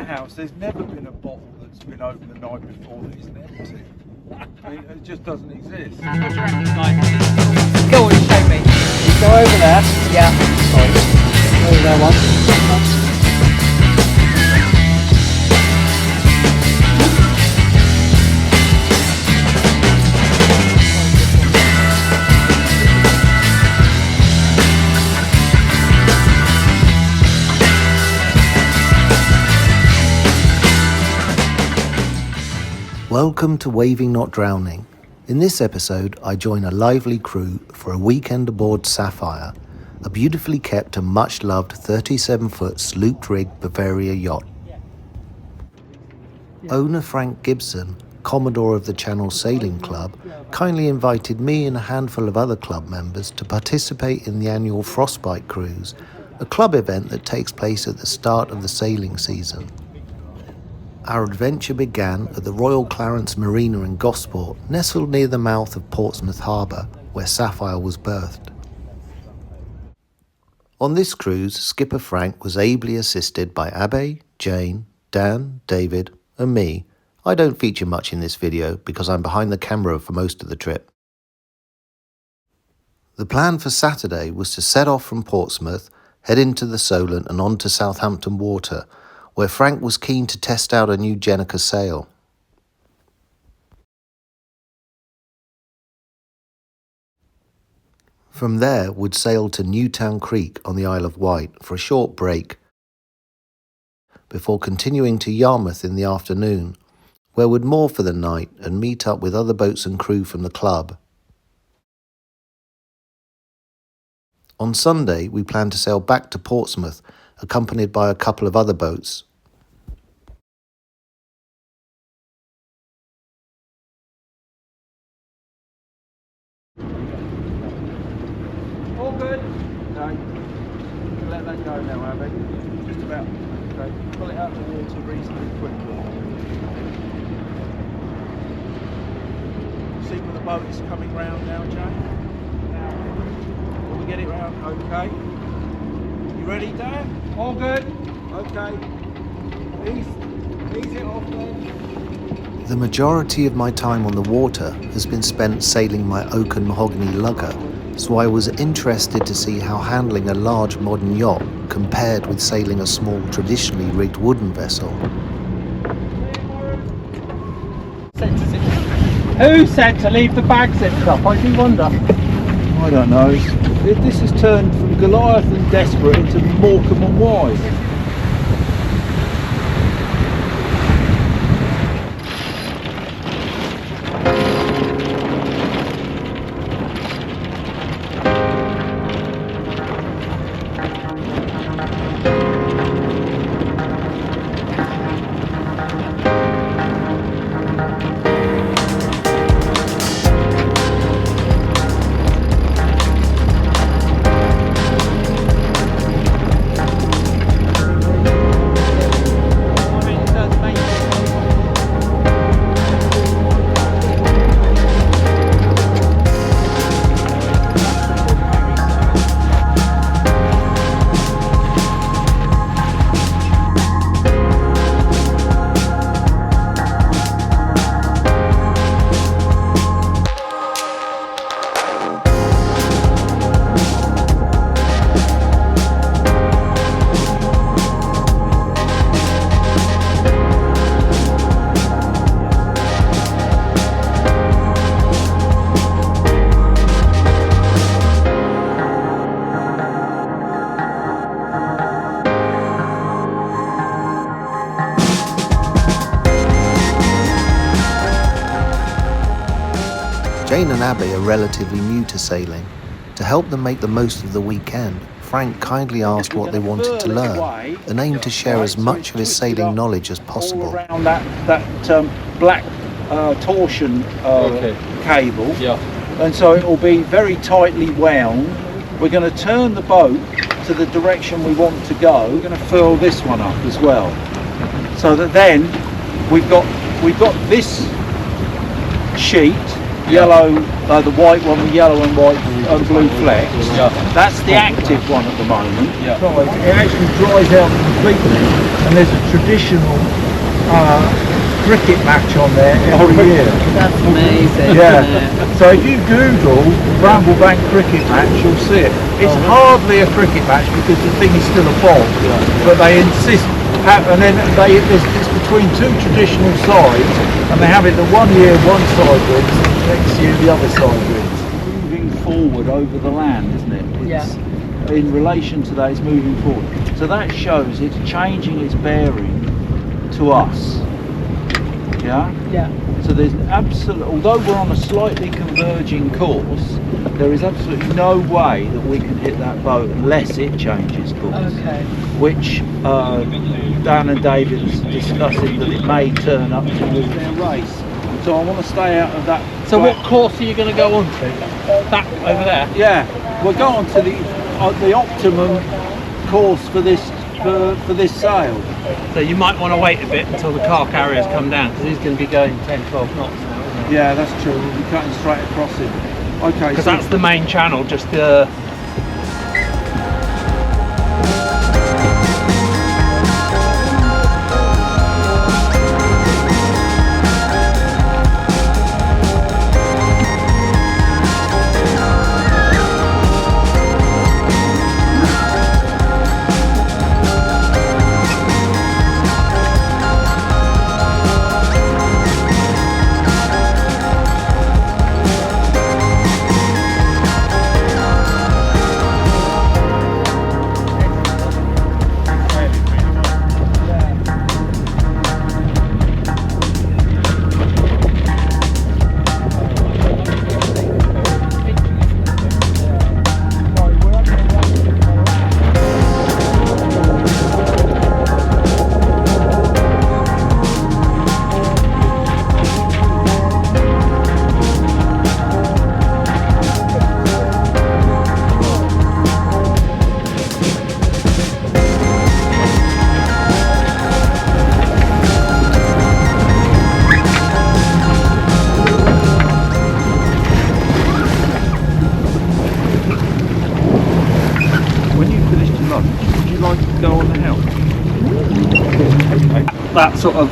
house, there's never been a bottle that's been opened the night before that isn't empty. It just doesn't exist. Go on, show me. You go over there. Yeah. Sorry. Over there once. Welcome to Waving Not Drowning. In this episode, I join a lively crew for a weekend aboard Sapphire, a beautifully kept and much loved 37-foot sloop-rigged Bavaria yacht. Owner Frank Gibson, Commodore of the Channel Sailing Club, kindly invited me and a handful of other club members to participate in the annual Frostbite cruise, a club event that takes place at the start of the sailing season. Our adventure began at the Royal Clarence Marina in Gosport, nestled near the mouth of Portsmouth Harbour, where Sapphire was berthed. On this cruise, Skipper Frank was ably assisted by Abbe, Jane, Dan, David, and me. I don't feature much in this video because I'm behind the camera for most of the trip. The plan for Saturday was to set off from Portsmouth, head into the Solent and on to Southampton Water, where Frank was keen to test out a new Senyk sail. From there, would sail to Newtown Creek on the Isle of Wight for a short break, before continuing to Yarmouth in the afternoon, where would moor for the night and meet up with other boats and crew from the club. On Sunday, we planned to sail back to Portsmouth, accompanied by a couple of other boats. All good? Okay. Let that go now, Abby. Just about. Okay. Pull it out of the water reasonably quickly. See where the boat is coming round now, Jane? Now, will we get it round? Okay. You ready, Dan? All good? Okay. Ease it off then. The majority of my time on the water has been spent sailing my oak and mahogany lugger, so I was interested to see how handling a large modern yacht compared with sailing a small traditionally rigged wooden vessel. Who said to leave the bag zipped up? I do wonder. I don't know. This has turned from Goliath and desperate into Morecambe and Wise. Jane and Abby are relatively new to sailing. To help them make the most of the weekend, Frank kindly asked what they wanted to learn and aimed to share as much of his sailing knowledge as possible. All around that black torsion cable, and so it will be very tightly wound. We're going to turn the boat to the direction we want to go. We're going to furl this one up as well, so that then we've got this sheet, yellow, the white one with yellow and white blue flecks. Yeah. That's the active one at the moment. Yeah. It actually dries out completely, and there's a traditional cricket match on there every year. That's amazing. Yeah. So if you Google Bramblebank cricket match, you'll see it. It's hardly a cricket match because the thing is still a bog, but they insist. And then it's between two traditional sides, and they have it that one year one side wins, and the next year the other side wins. Moving forward over the land, isn't it? It's, in relation to that, it's moving forward. So that shows it's changing its bearing to us. Yeah? Yeah. So there's although we're on a slightly converging course, there is absolutely no way that we can hit that boat unless it changes course. Okay. Which Dan and David are discussing that it may turn up to move their race. So I want to stay out of that. So what course are you going to go on to? That over there? Yeah, we'll go on to the optimum course for this sail. So you might want to wait a bit until the car carriers come down, because he's going to be going 10, 12 knots now, isn't he? Yeah, that's true. We'll be cutting straight across him. Okay. Because that's the main channel, just the...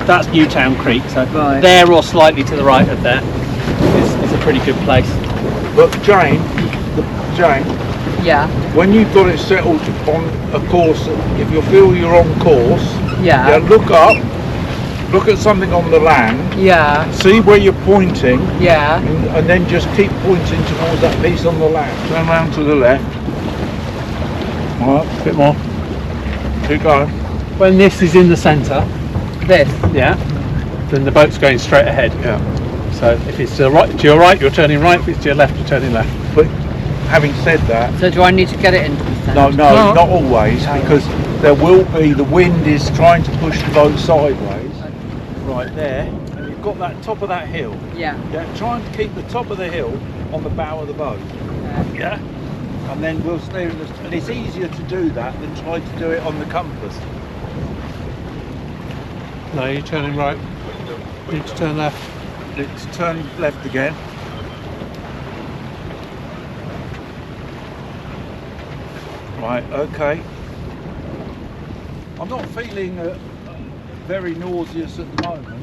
That's Newtown Creek, so there or slightly to the right of there is a pretty good place. But Jane, Yeah. when you've got it settled on a course, if you feel you're on course, Yeah. look up, look at something on the land, Yeah. see where you're pointing, Yeah. and then just keep pointing towards that piece on the land. Turn round to the left. Alright, a bit more. Keep going. When this is in the centre, This. yeah, then the boat's going straight ahead. Yeah. So if it's to your right, you're turning right. If it's to your left, you're turning left. But having said that, So do I need to get it into the centre? no, not always, because there will be, the wind is trying to push the boat sideways. Right there, and you've got that top of that hill. Yeah. Yeah, trying to keep the top of the hill on the bow of the boat. Okay. Yeah, and then we'll steer in the, and it's easier to do that than try to do it on the compass. No, you're turning right. You need to turn left. Let's turn left again. Right, okay. I'm not feeling very nauseous at the moment.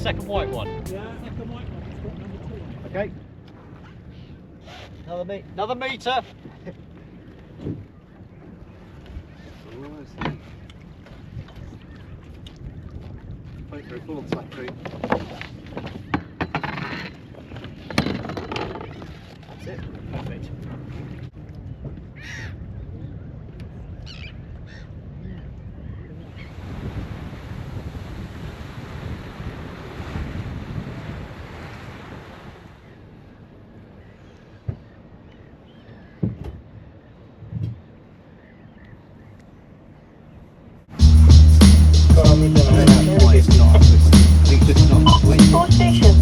second white one. Yeah, second white one. Okay. Another meter. That's it. Perfect. All stations.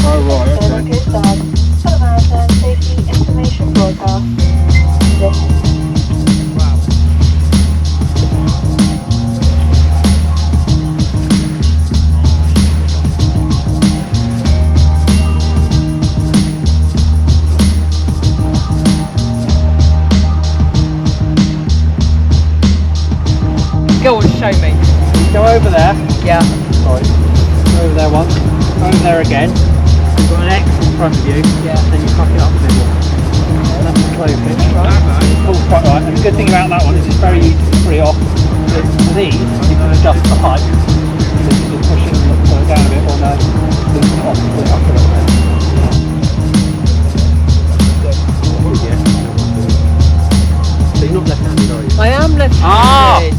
Oh, right, okay. For the maritime safety information broadcast. Go on, show me. Go over there. Yeah. Sorry. Go over there once. Go over there again. You've got an X in front of you. Yeah. Then you fuck it up a bit more. That's the clove pitch. It pulls quite right. And the good thing about that one is it's very easy to free off. With these, you can adjust the height. So you just push it and pull it down a bit, or no, leave it off and pull it up a little bit. So you're not left-handed, are you? I am left-handed.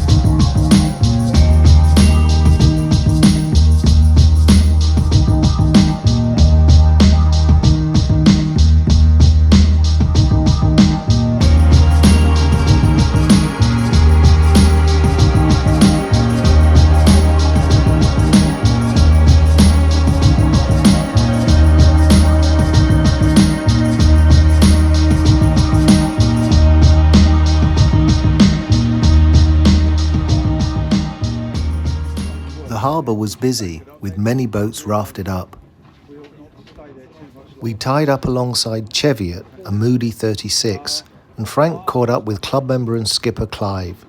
The harbour was busy, with many boats rafted up. We tied up alongside Cheviot, a moody 36, and Frank caught up with club member and skipper Clive.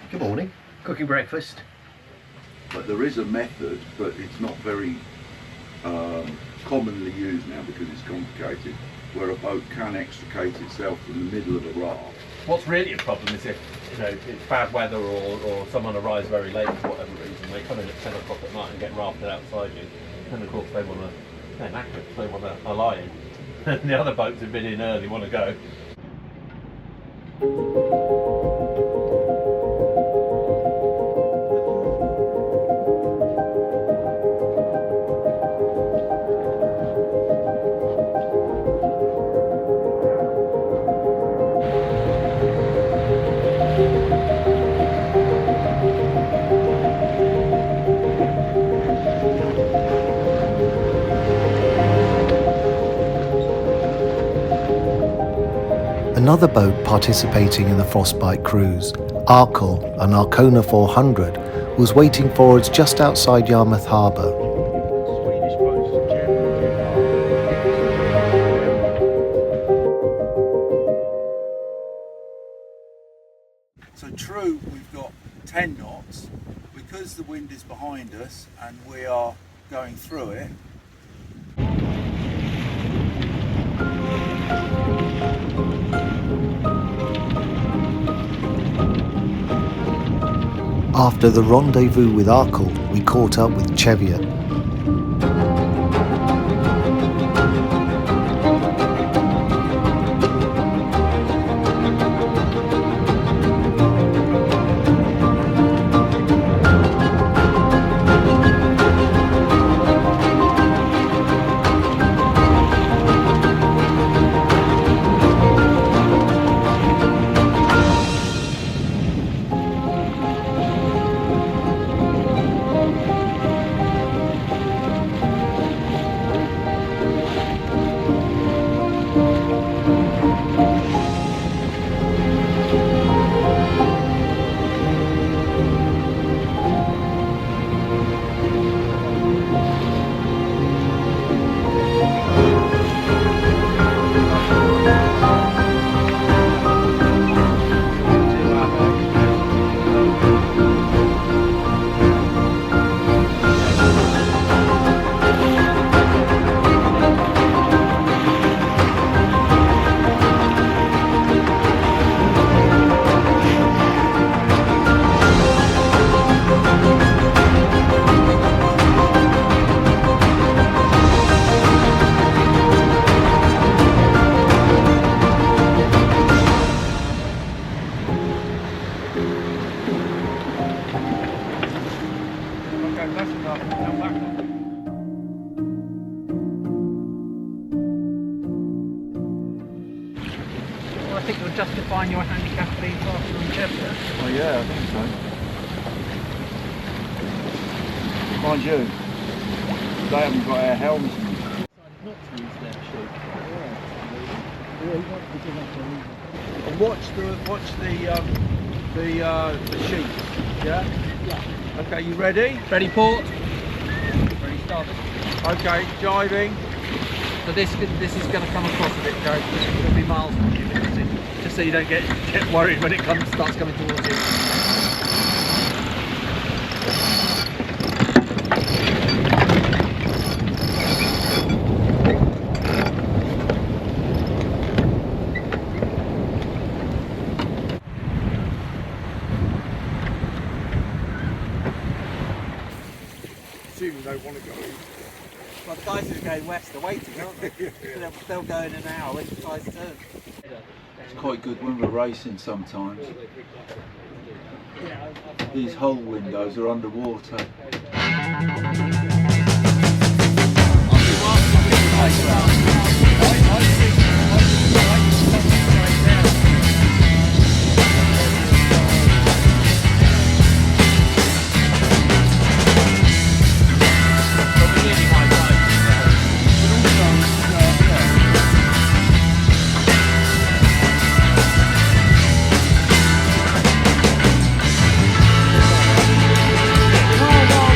Good morning. Cooking breakfast. But there is a method, but it's not very commonly used now because it's complicated, where a boat can extricate itself from the middle of a raft. What's really a problem is if it's bad weather or someone arrives very late for whatever reason, they come in at 10 o'clock at night and get rafted outside you, and of course they want to, they're knackered, so they want to lie in. And the other boats have been in early, want to go. Another boat participating in the Frostbite cruise, Arkle, an Arkona 400, was waiting for us just outside Yarmouth Harbour. So true, we've got 10 knots. Because the wind is behind us and we are going through it, After the rendezvous with Arkle, we caught up with Cheviot. I think you're justifying your handicap being faster than Chester. Oh yeah, I think so. Mind you, they haven't got our helmets. Not to use their shoe. And watch the sheets. Yeah. Yeah. Okay, you ready? Ready port. Ready started. Okay, jiving. So this is going to come across a bit, Joe. It'll be miles from you, just so you don't get worried when it starts coming towards you. Assuming they want to go. Well, the guys who are going west are waiting, aren't they? They'll go in an hour when the tide's turn. It's quite good when we're racing sometimes. These hull windows are underwater. Oh,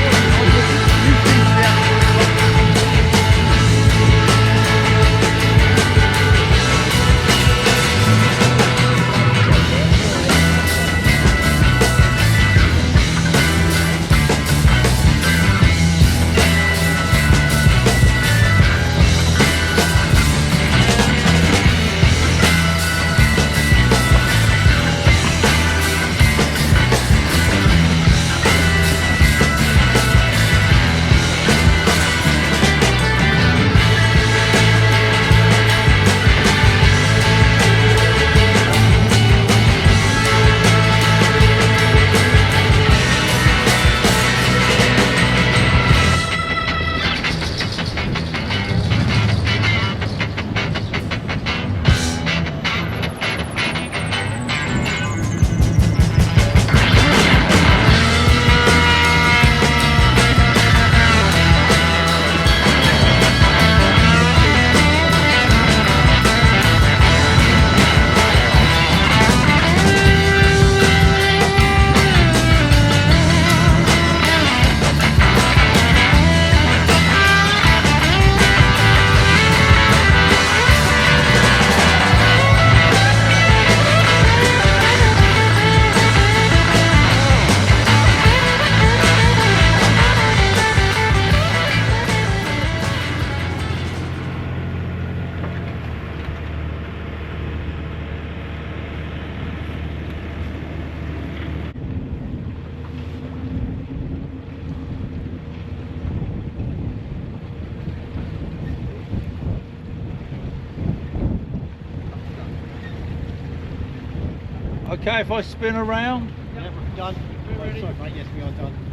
Okay, if I spin around. Yeah, we're done. Oh, sorry, mate. Yes, we are done.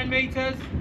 Meters.